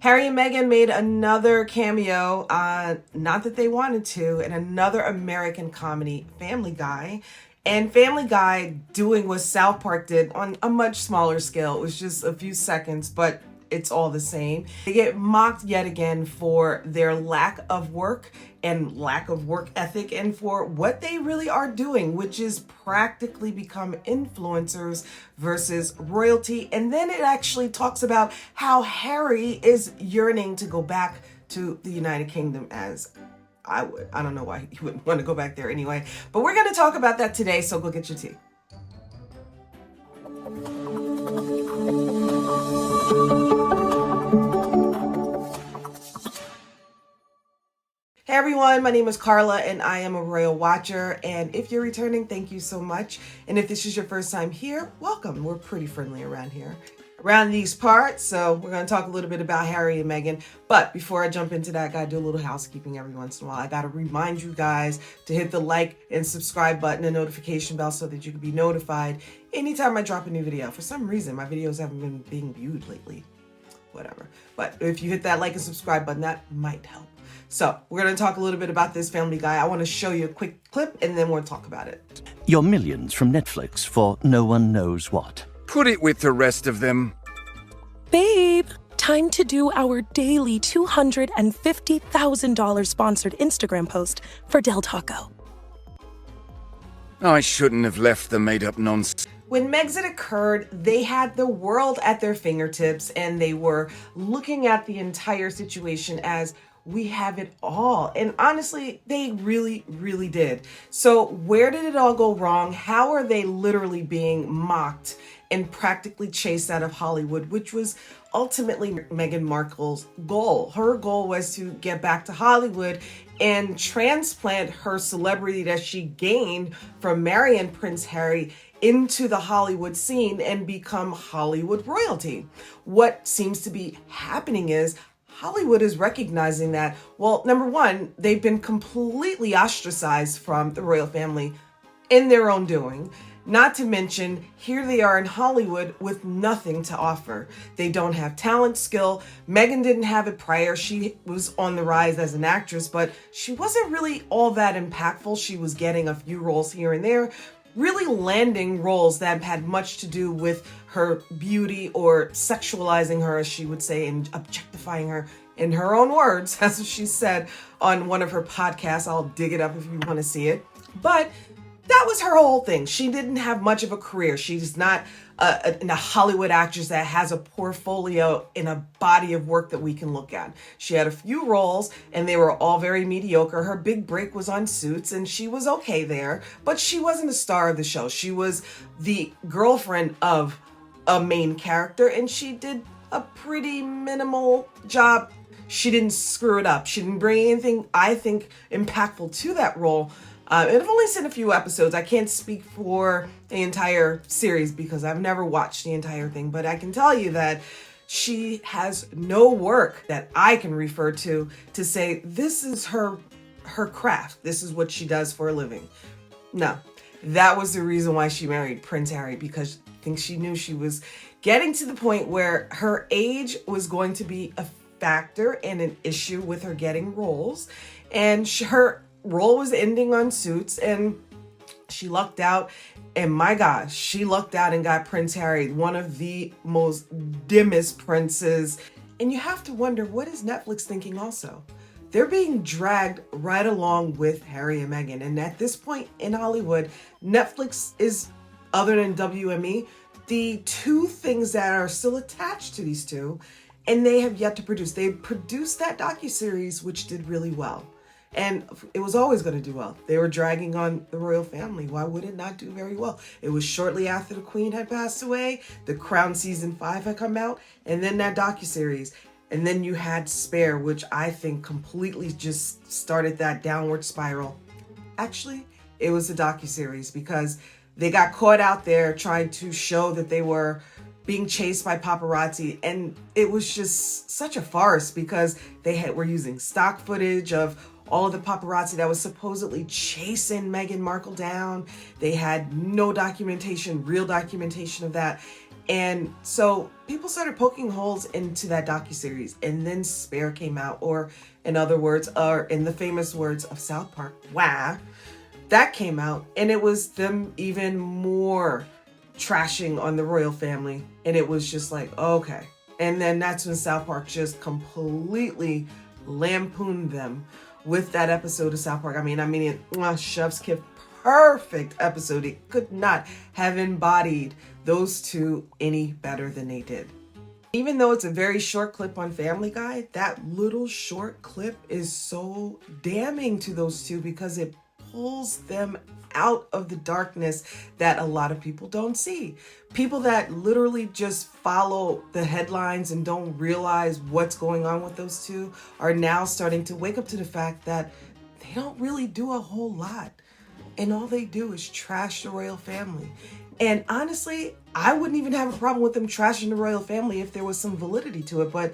Harry and Meghan made another cameo, not that they wanted to, in another American comedy, Family Guy. And Family Guy doing what South Park did on a much smaller scale. It was just a few seconds, but it's all the same. They get mocked yet again for their lack of work and lack of work ethic and for what they really are doing, which is practically become influencers versus royalty. And then it actually talks about how Harry is yearning to go back to the United Kingdom, as I would. I don't know why he wouldn't want to go back there anyway. But we're going to talk about that today, so go get your tea. Hey everyone, my name is Carla and I am a royal watcher, and if you're returning, thank you so much. And if this is your first time here, welcome. We're pretty friendly around here, around these parts, so we're going to talk a little bit about Harry and Meghan. But before I jump into that, I gotta do a little housekeeping every once in a while. I gotta remind you guys to hit the like and subscribe button and notification bell so that you can be notified anytime I drop a new video. For some reason, my videos haven't been being viewed lately. Whatever. But if you hit that like and subscribe button, that might help. So we're going to talk a little bit about this Family Guy. I want to show you a quick clip and then we'll talk about it. Your millions from Netflix for no one knows what. Put it with the rest of them. Babe, time to do our daily $250,000 sponsored Instagram post for Del Taco. I shouldn't have left the made-up nonsense. When Megxit occurred, they had the world at their fingertips and they were looking at the entire situation as we have it all. And honestly, they really, really did. So where did it all go wrong? How are they literally being mocked and practically chased out of Hollywood, which was ultimately Meghan Markle's goal? Her goal was to get back to Hollywood and transplant her celebrity that she gained from marrying Prince Harry into the Hollywood scene and become Hollywood royalty. What seems to be happening is Hollywood is recognizing that, well, number one, they've been completely ostracized from the royal family in their own doing. Not to mention, here they are in Hollywood with nothing to offer. They don't have talent, skill. Meghan didn't have it prior. She was on the rise as an actress, but she wasn't really all that impactful. She was getting a few roles here and there, really landing roles that had much to do with her beauty or sexualizing her, as she would say, and objectifying her in her own words. That's what she said on one of her podcasts. I'll dig it up if you want to see it. But that was her whole thing. She didn't have much of a career. She's not a Hollywood actress that has a portfolio in a body of work that we can look at. She had a few roles and they were all very mediocre. Her big break was on Suits and she was okay there, but she wasn't a star of the show. She was the girlfriend of a main character and she did a pretty minimal job. She didn't screw it up. She didn't bring anything, I think, impactful to that role. And I've only seen a few episodes. I can't speak for the entire series because I've never watched the entire thing, but I can tell you that she has no work that I can refer to say this is her craft. This is what she does for a living. No, that was the reason why she married Prince Harry, because I think she knew she was getting to the point where her age was going to be a factor and an issue with her getting roles, and her role was ending on Suits and she lucked out. And my gosh, she lucked out and got Prince Harry, one of the most dimmest princes. And you have to wonder, what is Netflix thinking also? They're being dragged right along with Harry and Meghan. And at this point in Hollywood, Netflix is, other than WME, the two things that are still attached to these two, and they have yet to produce. They produced that docuseries, which did really well. And it was always going to do well. They were dragging on the royal family. Why would it not do very well? It was shortly after the Queen had passed away. The Crown season 5 had come out, and then that docuseries. And then you had Spare, which I think completely just started that downward spiral. Actually, it was the docuseries because they got caught out there trying to show that they were being chased by paparazzi, and it was just such a farce because they were using stock footage of all of the paparazzi that was supposedly chasing Meghan Markle down. They had no documentation, real documentation of that. And so people started poking holes into that docuseries, and then Spare came out, or in other words, or in the famous words of South Park, wah, that came out, and it was them even more trashing on the royal family. And it was just like, okay. And then that's when South Park just completely lampooned them with that episode of South Park. I mean, chef's kiss, perfect episode. It could not have embodied those two any better than they did. Even though it's a very short clip on Family Guy, that little short clip is so damning to those two because it pulls them out of the darkness that a lot of people don't see. People that literally just follow the headlines and don't realize what's going on with those two are now starting to wake up to the fact that they don't really do a whole lot. And all they do is trash the royal family. And honestly, I wouldn't even have a problem with them trashing the royal family if there was some validity to it, but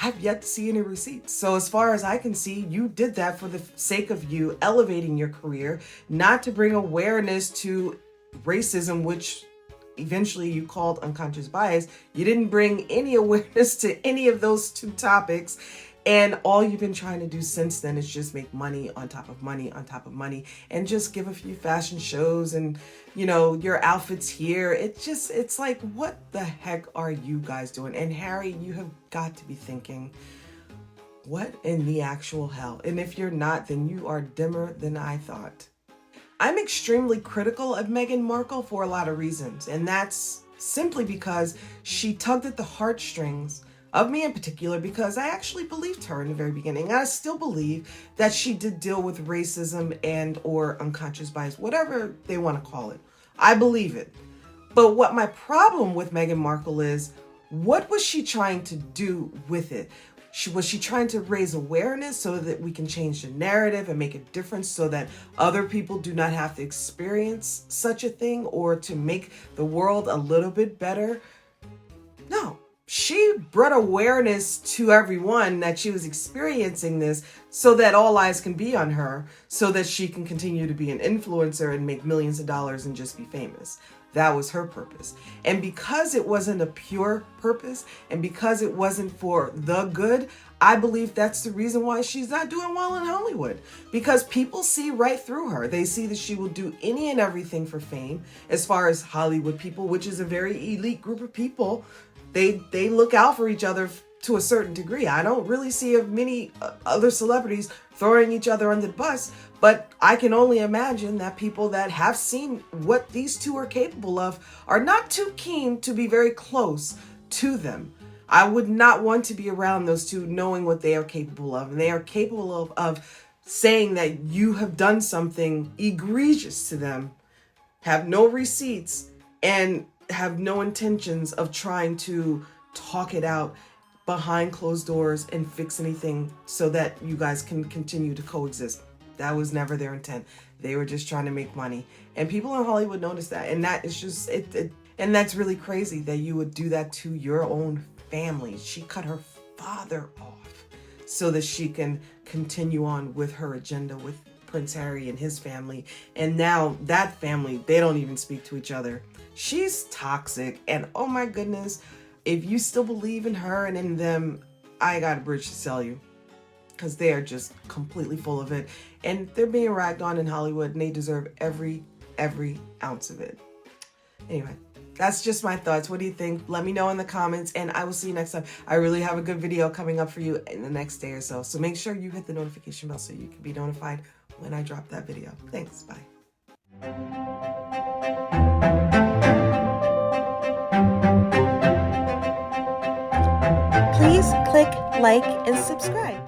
I've yet to see any receipts. So as far as I can see, you did that for the sake of you elevating your career, not to bring awareness to racism, which eventually you called unconscious bias. You didn't bring any awareness to any of those two topics. And all you've been trying to do since then is just make money on top of money on top of money, and just give a few fashion shows and, your outfits here. It's like, what the heck are you guys doing? And Harry, you have got to be thinking, what in the actual hell? And if you're not, then you are dimmer than I thought. I'm extremely critical of Meghan Markle for a lot of reasons, and that's simply because she tugged at the heartstrings of me in particular, because I actually believed her in the very beginning. And I still believe that she did deal with racism and or unconscious bias, whatever they want to call it. I believe it. But what my problem with Meghan Markle is, what was she trying to do with it? Was she trying to raise awareness so that we can change the narrative and make a difference so that other people do not have to experience such a thing, or to make the world a little bit better? No. She brought awareness to everyone that she was experiencing this so that all eyes can be on her, so that she can continue to be an influencer and make millions of dollars and just be famous. That was her purpose. And because it wasn't a pure purpose, and because it wasn't for the good, I believe that's the reason why she's not doing well in Hollywood. Because people see right through her. They see that she will do any and everything for fame. As far as Hollywood people, which is a very elite group of people, they look out for each other to a certain degree. I don't really see of many other celebrities throwing each other under the bus, but I can only imagine that people that have seen what these two are capable of are not too keen to be very close to them. I would not want to be around those two, knowing what they are capable of. And they are capable of saying that you have done something egregious to them, have no receipts, and have no intentions of trying to talk it out behind closed doors and fix anything so that you guys can continue to coexist. That was never their intent. They were just trying to make money. And people in Hollywood notice that. And that is just, and that's really crazy that you would do that to your own family. She cut her father off so that she can continue on with her agenda with Prince Harry and his family. And now that family, they don't even speak to each other. She's toxic, and oh my goodness, if you still believe in her and in them, I got a bridge to sell you, because they are just completely full of it, and they're being ragged on in Hollywood, and they deserve every ounce of it. Anyway, that's just my thoughts. What do you think? Let me know in the comments, and I will see you next time. I really have a good video coming up for you in the next day or so, so make sure you hit the notification bell so you can be notified when I drop that video. Thanks, bye. Please click like and subscribe.